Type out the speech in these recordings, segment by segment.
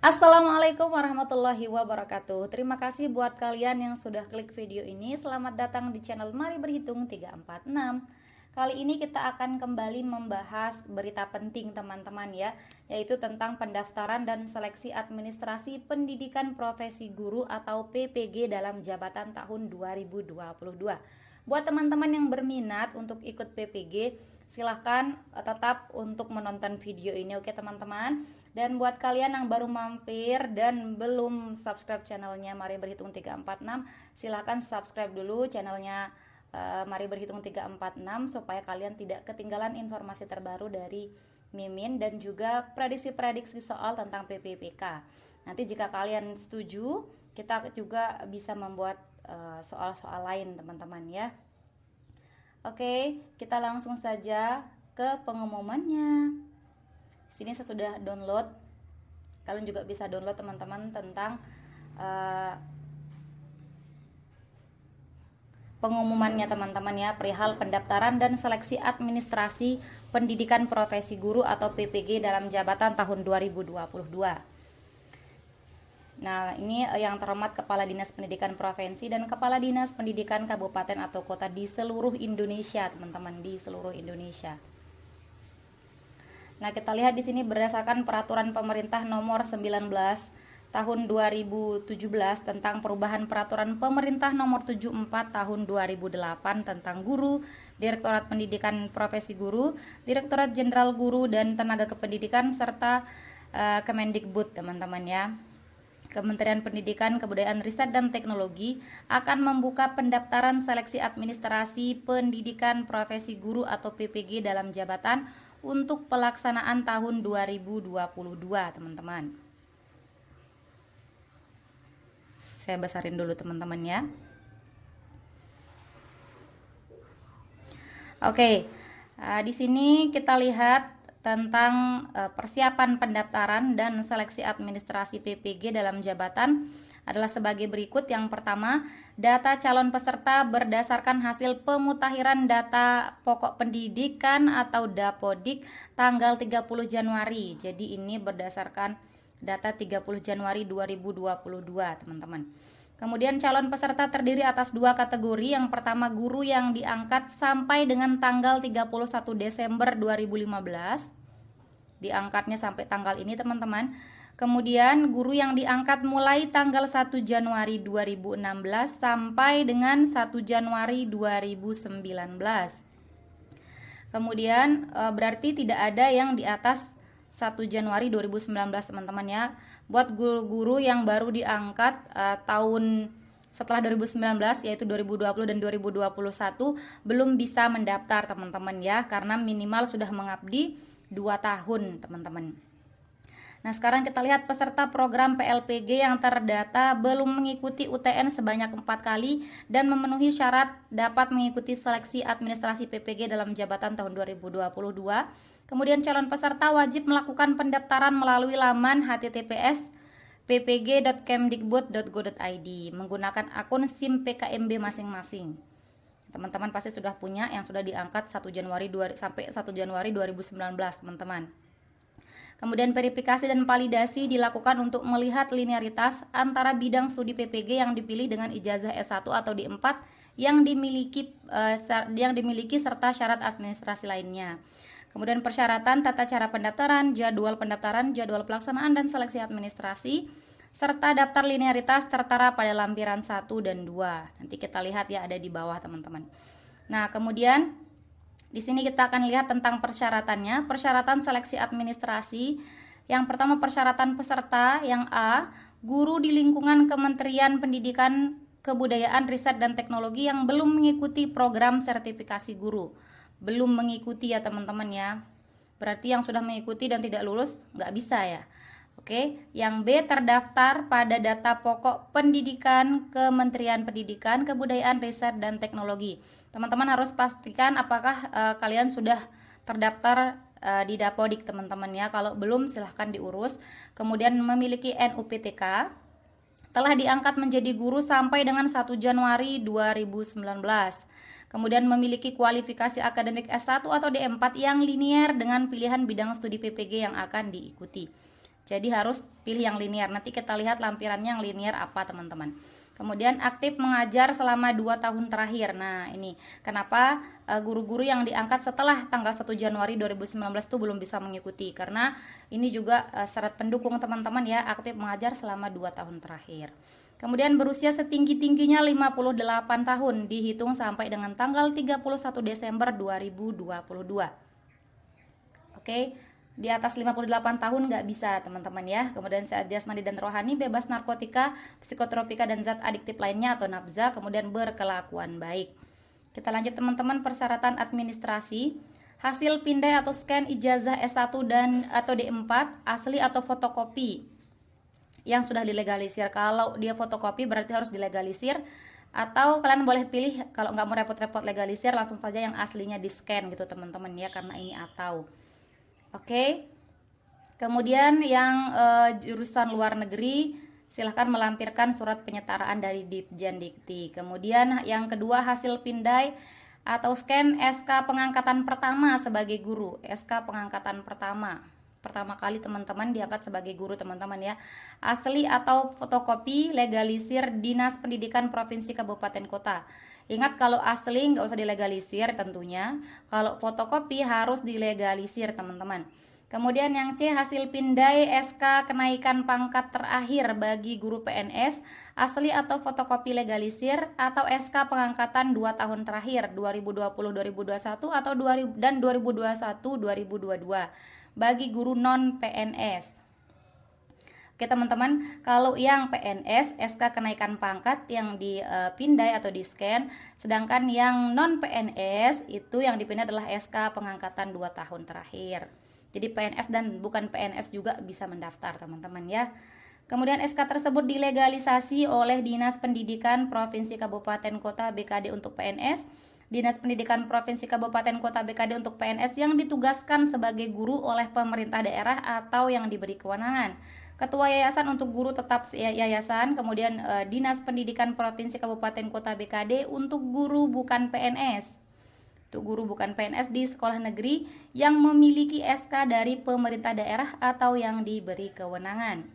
Assalamualaikum warahmatullahi wabarakatuh. Terima kasih buat kalian yang sudah klik video ini. Selamat datang di channel Mari Berhitung 346. Kali ini kita akan kembali membahas berita penting teman-teman ya, yaitu tentang pendaftaran dan seleksi administrasi pendidikan profesi guru atau PPG dalam jabatan tahun 2022. Buat teman-teman yang berminat untuk ikut PPG, silahkan tetap untuk menonton video ini, oke teman-teman. Dan buat kalian yang baru mampir dan belum subscribe channelnya Mari Berhitung 346, silahkan subscribe dulu channelnya Mari Berhitung 346 supaya kalian tidak ketinggalan informasi terbaru dari Mimin dan juga prediksi-prediksi soal tentang PPPK. Nanti jika kalian setuju, kita juga bisa membuat soal-soal lain teman-teman ya. Oke, kita langsung saja ke pengumumannya. Sini saya sudah download. Kalian juga bisa download teman-teman tentang pengumumannya teman-teman ya, perihal pendaftaran dan seleksi administrasi pendidikan profesi guru atau PPG dalam jabatan tahun 2022. Nah, ini yang terhormat Kepala Dinas Pendidikan Provinsi dan Kepala Dinas Pendidikan Kabupaten atau Kota di seluruh Indonesia, teman-teman, di seluruh Indonesia. Nah, kita lihat di sini berdasarkan Peraturan Pemerintah Nomor 19 Tahun 2017 tentang perubahan Peraturan Pemerintah Nomor 74 Tahun 2008 tentang Guru, Direktorat Pendidikan Profesi Guru, Direktorat Jenderal Guru dan Tenaga Kependidikan serta Kemendikbud, teman-teman ya. Kementerian Pendidikan, Kebudayaan, Riset dan Teknologi akan membuka pendaftaran seleksi administrasi pendidikan profesi guru atau PPG dalam jabatan untuk pelaksanaan tahun 2022, teman-teman. Saya besarin dulu teman-teman ya. Oke, di sini kita lihat tentang persiapan pendaftaran dan seleksi administrasi PPG dalam jabatan adalah sebagai berikut. Yang pertama, data calon peserta berdasarkan hasil pemutakhiran data pokok pendidikan atau Dapodik tanggal 30 Januari. Jadi ini berdasarkan data 30 Januari 2022, teman-teman. Kemudian calon peserta terdiri atas dua kategori. Yang pertama, guru yang diangkat sampai dengan tanggal 31 Desember 2015. Diangkatnya sampai tanggal ini, teman-teman. Kemudian guru yang diangkat mulai tanggal 1 Januari 2016 sampai dengan 1 Januari 2019. Kemudian berarti tidak ada yang di atas 1 Januari 2019, teman-teman ya. Buat guru-guru yang baru diangkat tahun setelah 2019 yaitu 2020 dan 2021 belum bisa mendaftar, teman-teman ya, karena minimal sudah mengabdi 2 tahun, teman-teman. Nah, sekarang kita lihat peserta program PLPG yang terdata belum mengikuti UTN sebanyak 4 kali dan memenuhi syarat dapat mengikuti seleksi administrasi PPG dalam jabatan tahun 2022. Kemudian calon peserta wajib melakukan pendaftaran melalui laman https ppg.kemdikbud.go.id menggunakan akun SIM PKMB masing-masing. Teman-teman pasti sudah punya yang sudah diangkat 1 Januari sampai 1 Januari 2019, teman-teman. Kemudian verifikasi dan validasi dilakukan untuk melihat linearitas antara bidang studi PPG yang dipilih dengan ijazah S1 atau D4 yang dimiliki serta syarat administrasi lainnya. Kemudian persyaratan, tata cara pendaftaran, jadwal pelaksanaan dan seleksi administrasi, serta daftar linearitas tertera pada lampiran 1 dan 2. Nanti kita lihat ya, ada di bawah, teman-teman. Nah, kemudian di sini kita akan lihat tentang persyaratannya. Persyaratan seleksi administrasi. Yang pertama, persyaratan peserta. Yang A, guru di lingkungan Kementerian Pendidikan, Kebudayaan, Riset dan Teknologi yang belum mengikuti program sertifikasi guru. Belum mengikuti ya, teman-teman ya. Berarti yang sudah mengikuti dan tidak lulus nggak bisa ya. Oke, yang B, terdaftar pada data pokok pendidikan Kementerian Pendidikan, Kebudayaan, Riset dan Teknologi. Teman-teman harus pastikan apakah kalian sudah terdaftar di Dapodik, teman-teman ya. Kalau belum, silahkan diurus. Kemudian memiliki NUPTK, telah diangkat menjadi guru sampai dengan 1 Januari 2019. Kemudian memiliki kualifikasi akademik S1 atau D4 yang linier dengan pilihan bidang studi PPG yang akan diikuti. Jadi harus pilih yang linear. Nanti kita lihat lampirannya yang linear apa teman-teman. Kemudian aktif mengajar selama 2 tahun terakhir. Nah ini kenapa guru-guru yang diangkat setelah tanggal 1 Januari 2019 itu belum bisa mengikuti. Karena ini juga syarat pendukung teman-teman ya, aktif mengajar selama 2 tahun terakhir. Kemudian berusia setinggi-tingginya 58 tahun dihitung sampai dengan tanggal 31 Desember 2022. Oke. Di atas 58 tahun nggak bisa teman-teman ya. Kemudian sehat jasmani dan rohani, bebas narkotika, psikotropika dan zat adiktif lainnya atau nafza, kemudian berkelakuan baik. Kita lanjut teman-teman, persyaratan administrasi. Hasil pindai atau scan ijazah S1 dan atau D4 asli atau fotokopi yang sudah dilegalisir. Kalau dia fotokopi berarti harus dilegalisir, atau kalian boleh pilih kalau nggak mau repot-repot legalisir langsung saja yang aslinya di scan gitu teman-teman ya, karena ini atau. Oke. Kemudian yang jurusan luar negeri silahkan melampirkan surat penyetaraan dari Ditjen Dikti. Kemudian yang kedua hasil pindai atau scan SK pengangkatan pertama sebagai guru. SK pengangkatan pertama kali teman-teman diangkat sebagai guru teman-teman ya. Asli atau fotokopi legalisir Dinas Pendidikan Provinsi Kabupaten Kota. Ingat kalau asli nggak usah dilegalisir tentunya. Kalau fotokopi harus dilegalisir teman-teman. Kemudian yang C hasil pindai SK kenaikan pangkat terakhir bagi guru PNS asli atau fotokopi legalisir atau SK pengangkatan 2 tahun terakhir 2020-2021 atau 2021-2022 bagi guru non PNS. Oke teman-teman, kalau yang PNS SK kenaikan pangkat yang dipindai atau di scan, sedangkan yang non PNS itu yang dipindai adalah SK pengangkatan 2 tahun terakhir. Jadi PNS dan bukan PNS juga bisa mendaftar teman-teman ya. Kemudian SK tersebut dilegalisasi oleh Dinas Pendidikan Provinsi Kabupaten Kota BKD untuk PNS, Dinas Pendidikan Provinsi Kabupaten Kota BKD untuk PNS yang ditugaskan sebagai guru oleh pemerintah daerah atau yang diberi kewenangan. Ketua Yayasan untuk guru tetap yayasan, kemudian Dinas Pendidikan Provinsi Kabupaten Kota BKD untuk guru bukan PNS. Untuk guru bukan PNS di sekolah negeri yang memiliki SK dari pemerintah daerah atau yang diberi kewenangan.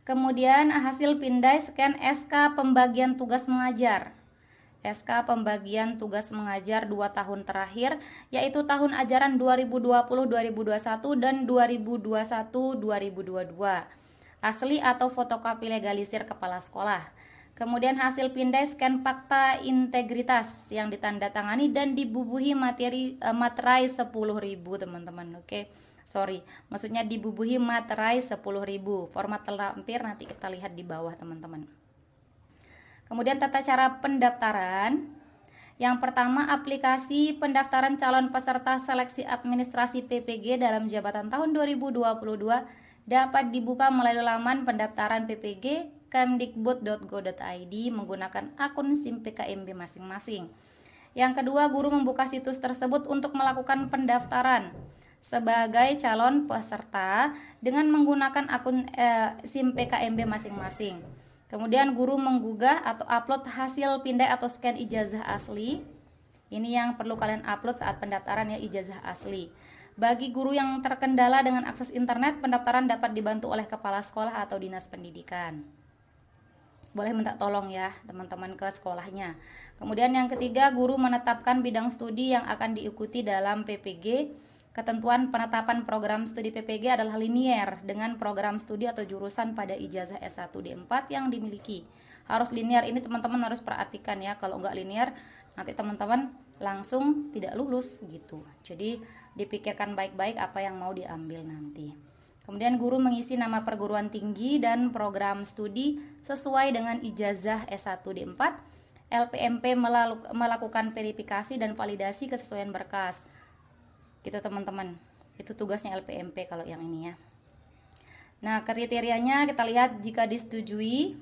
Kemudian hasil pindai scan SK pembagian tugas mengajar. SK pembagian tugas mengajar 2 tahun terakhir, yaitu tahun ajaran 2020-2021 dan 2021-2022. Asli atau fotokopi legalisir kepala sekolah. Kemudian hasil pindai scan fakta integritas yang ditandatangani dan dibubuhi materai 10.000 teman-teman. Oke. Sorry, maksudnya dibubuhi materai 10.000. Format terlampir nanti kita lihat di bawah teman-teman. Kemudian tata cara pendaftaran. Yang pertama, aplikasi pendaftaran calon peserta seleksi administrasi PPG dalam jabatan tahun 2022 dapat dibuka melalui laman pendaftaran PPG kemdikbud.go.id menggunakan akun SIM PKMB masing-masing. Yang kedua, guru membuka situs tersebut untuk melakukan pendaftaran sebagai calon peserta dengan menggunakan akun SIM PKMB masing-masing. Kemudian guru menggugah atau upload hasil pindai atau scan ijazah asli. Ini yang perlu kalian upload saat pendaftaran ya, ijazah asli. Bagi guru yang terkendala dengan akses internet, pendaftaran dapat dibantu oleh kepala sekolah atau dinas pendidikan. Boleh minta tolong ya teman-teman ke sekolahnya. Kemudian yang ketiga, guru menetapkan bidang studi yang akan diikuti dalam PPG. Ketentuan penetapan program studi PPG adalah linier dengan program studi atau jurusan pada ijazah S1 D4 yang dimiliki. Harus linier, ini teman-teman harus perhatikan ya. Kalau nggak linier, nanti teman-teman langsung tidak lulus gitu. Jadi dipikirkan baik-baik apa yang mau diambil nanti. Kemudian guru mengisi nama perguruan tinggi dan program studi sesuai dengan ijazah S1 D4. LPMP melakukan verifikasi dan validasi kesesuaian berkas. Gitu teman-teman, itu tugasnya LPMP kalau yang ini ya. Nah, kriterianya kita lihat jika disetujui,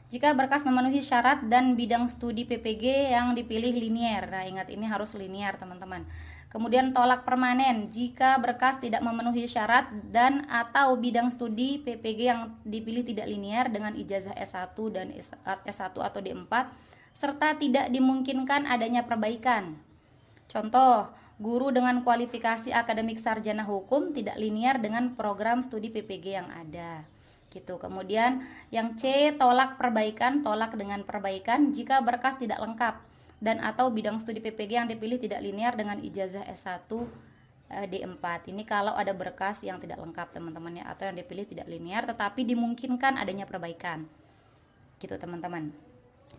jika berkas memenuhi syarat dan bidang studi PPG yang dipilih linier. Nah, ingat ini harus linier teman-teman. Kemudian tolak permanen jika berkas tidak memenuhi syarat dan atau bidang studi PPG yang dipilih tidak linier dengan ijazah S1 dan S1 atau D4 serta tidak dimungkinkan adanya perbaikan. Contoh, guru dengan kualifikasi akademik sarjana hukum tidak linear dengan program studi PPG yang ada. Gitu. Kemudian yang C, tolak dengan perbaikan jika berkas tidak lengkap dan atau bidang studi PPG yang dipilih tidak linear dengan ijazah S1 D4. Ini kalau ada berkas yang tidak lengkap teman-teman ya, atau yang dipilih tidak linear tetapi dimungkinkan adanya perbaikan. Gitu teman-teman.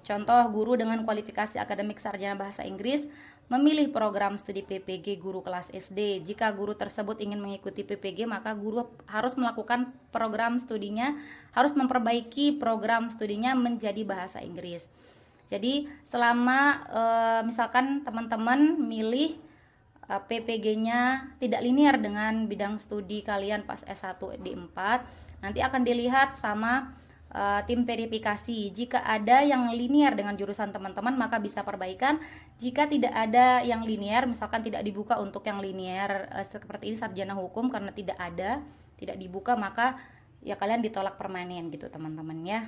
Contoh, guru dengan kualifikasi akademik sarjana bahasa Inggris memilih program studi PPG guru kelas SD. Jika guru tersebut ingin mengikuti PPG, maka guru harus melakukan program studinya, harus memperbaiki program studinya menjadi bahasa Inggris. Jadi selama misalkan teman-teman milih PPG-nya tidak linear dengan bidang studi kalian pas S1 D4, nanti akan dilihat sama tim verifikasi. Jika ada yang linear dengan jurusan teman-teman, maka bisa perbaikan. Jika tidak ada yang linear, misalkan tidak dibuka untuk yang linear seperti ini sarjana hukum karena tidak dibuka, maka ya kalian ditolak permanen gitu teman-teman ya.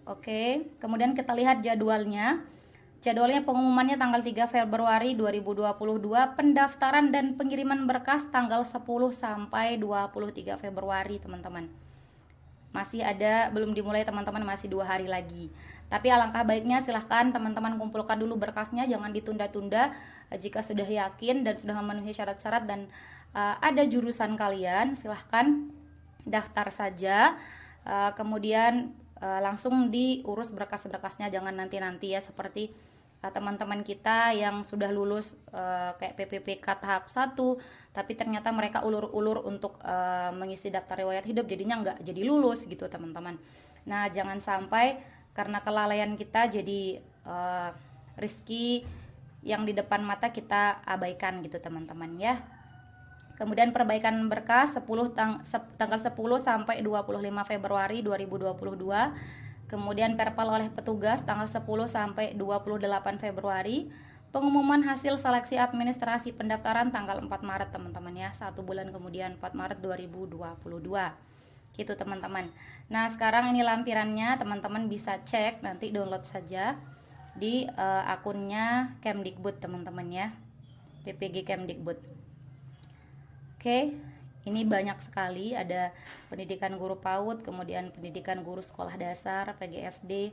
Oke, kemudian kita lihat jadwalnya. Jadwalnya pengumumannya tanggal 3 Februari 2022, pendaftaran dan pengiriman berkas tanggal 10 sampai 23 Februari teman-teman. Masih ada, belum dimulai teman-teman, masih 2 hari lagi. Tapi alangkah baiknya silahkan teman-teman kumpulkan dulu berkasnya, jangan ditunda-tunda. Jika sudah yakin dan sudah memenuhi syarat-syarat dan ada jurusan kalian, silahkan daftar saja. Kemudian langsung diurus berkas-berkasnya, jangan nanti-nanti ya, seperti teman-teman kita yang sudah lulus kayak PPPK tahap 1 tapi ternyata mereka ulur-ulur untuk mengisi daftar riwayat hidup, jadinya nggak jadi lulus gitu teman-teman. Nah jangan sampai karena kelalaian kita jadi rezeki yang di depan mata kita abaikan gitu teman-teman ya. Kemudian perbaikan berkas tanggal 10 sampai 25 Februari 2022. Kemudian perpal oleh petugas tanggal 10 sampai 28 Februari. Pengumuman hasil seleksi administrasi pendaftaran tanggal 4 Maret teman-teman ya. 1 bulan kemudian 4 Maret 2022. Gitu teman-teman. Nah, sekarang ini lampirannya, teman-teman bisa cek, nanti download saja di akunnya Kemdikbud teman-teman ya. PPG Kemdikbud. Oke. Ini banyak sekali, ada pendidikan guru PAUD, kemudian pendidikan guru sekolah dasar, PGSD,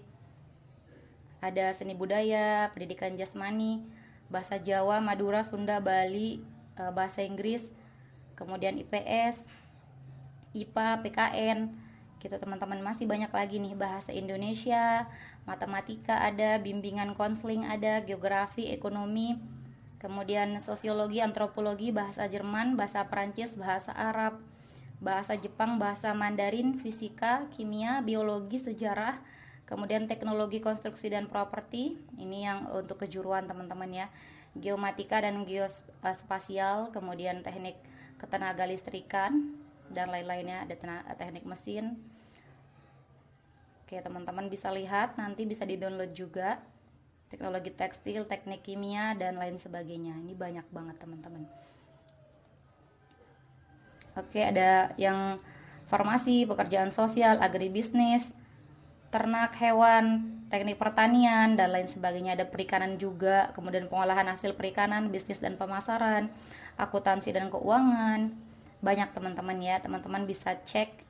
ada seni budaya, pendidikan jasmani, bahasa Jawa, Madura, Sunda, Bali, bahasa Inggris, kemudian IPS, IPA, PKN, gitu teman-teman. Masih banyak lagi nih, bahasa Indonesia, matematika ada, bimbingan konseling ada, geografi, ekonomi, kemudian sosiologi, antropologi, bahasa Jerman, bahasa Perancis, bahasa Arab, bahasa Jepang, bahasa Mandarin, fisika, kimia, biologi, sejarah, kemudian teknologi konstruksi dan properti, ini yang untuk kejuruan teman-teman ya, geomatika dan geospasial, kemudian teknik ketenaga listrikan dan lain-lainnya, ada teknik mesin. Oke teman-teman bisa lihat, nanti bisa di-download juga. Teknologi tekstil, teknik kimia, dan lain sebagainya. Ini banyak banget teman-teman. Oke, ada yang farmasi, pekerjaan sosial, agribisnis, ternak, hewan, teknik pertanian, dan lain sebagainya. Ada perikanan juga, kemudian pengolahan hasil perikanan, bisnis dan pemasaran, akuntansi dan keuangan. Banyak teman-teman ya, teman-teman bisa cek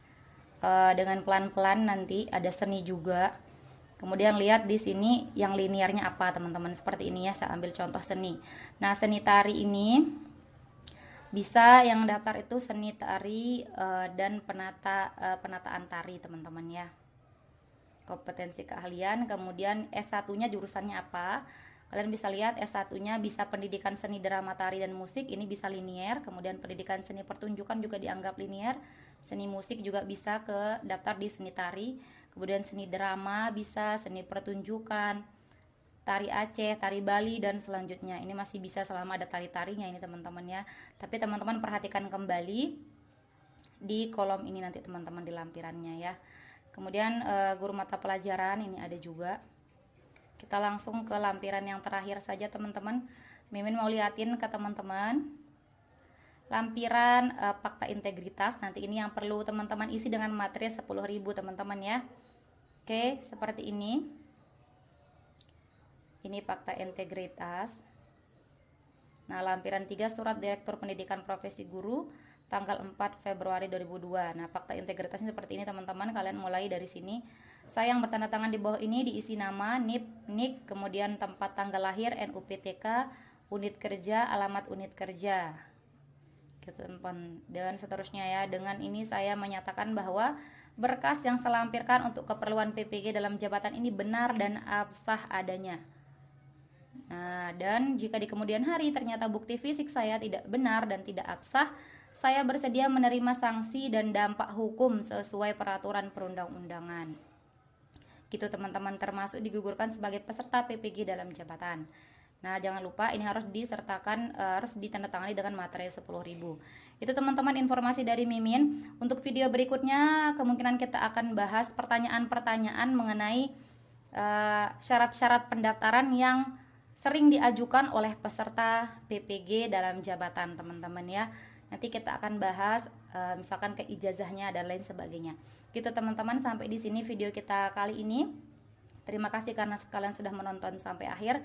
dengan pelan-pelan, nanti ada seni juga. Kemudian lihat di sini yang linearnya apa teman-teman, seperti ini ya, saya ambil contoh seni. Nah seni tari ini bisa yang daftar itu seni tari dan penataan tari teman-teman ya. Kompetensi keahlian, kemudian S1 nya jurusannya apa. Kalian bisa lihat S1 nya bisa pendidikan seni drama tari dan musik, ini bisa linear. Kemudian pendidikan seni pertunjukan juga dianggap linear. Seni musik juga bisa ke daftar di seni tari. Kemudian seni drama bisa, seni pertunjukan, tari Aceh, tari Bali, dan selanjutnya. Ini masih bisa selama ada tari-tarinya ini teman-teman ya. Tapi teman-teman perhatikan kembali di kolom ini nanti teman-teman di lampirannya ya. Kemudian guru mata pelajaran ini ada juga. Kita langsung ke lampiran yang terakhir saja teman-teman. Mimin mau liatin ke teman-teman lampiran fakta integritas. Nanti ini yang perlu teman-teman isi dengan materi 10.000 teman-teman ya. Oke, seperti ini. Ini fakta integritas. Nah, lampiran 3 Surat Direktur Pendidikan Profesi Guru tanggal 4 Februari 2002. Nah, fakta integritasnya seperti ini teman-teman. Kalian mulai dari sini. Saya yang bertanda tangan di bawah ini diisi nama, NIP, NIK, kemudian tempat tanggal lahir, NUPTK, unit kerja, alamat unit kerja. Gitu teman-teman. Dan seterusnya ya. Dengan ini saya menyatakan bahwa berkas yang saya lampirkan untuk keperluan PPG dalam jabatan ini benar dan absah adanya. Nah, dan jika di kemudian hari ternyata bukti fisik saya tidak benar dan tidak absah, saya bersedia menerima sanksi dan dampak hukum sesuai peraturan perundang-undangan. Gitu teman-teman, termasuk digugurkan sebagai peserta PPG dalam jabatan. Nah, jangan lupa ini harus disertakan, harus ditandatangani dengan materai 10.000. Itu teman-teman informasi dari Mimin. Untuk video berikutnya kemungkinan kita akan bahas pertanyaan-pertanyaan mengenai syarat-syarat pendaftaran yang sering diajukan oleh peserta PPG dalam jabatan teman-teman ya. Nanti kita akan bahas misalkan ke ijazahnya dan lain sebagainya. Gitu teman-teman, sampai di sini video kita kali ini. Terima kasih karena kalian sudah menonton sampai akhir.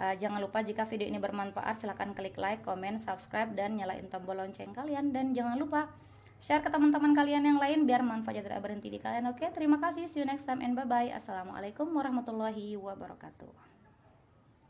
Jangan lupa jika video ini bermanfaat silahkan klik like, comment, subscribe, dan nyalain tombol lonceng kalian. Dan jangan lupa share ke teman-teman kalian yang lain biar manfaatnya tidak berhenti di kalian. Oke, terima kasih. See you next time and bye-bye. Assalamualaikum warahmatullahi wabarakatuh.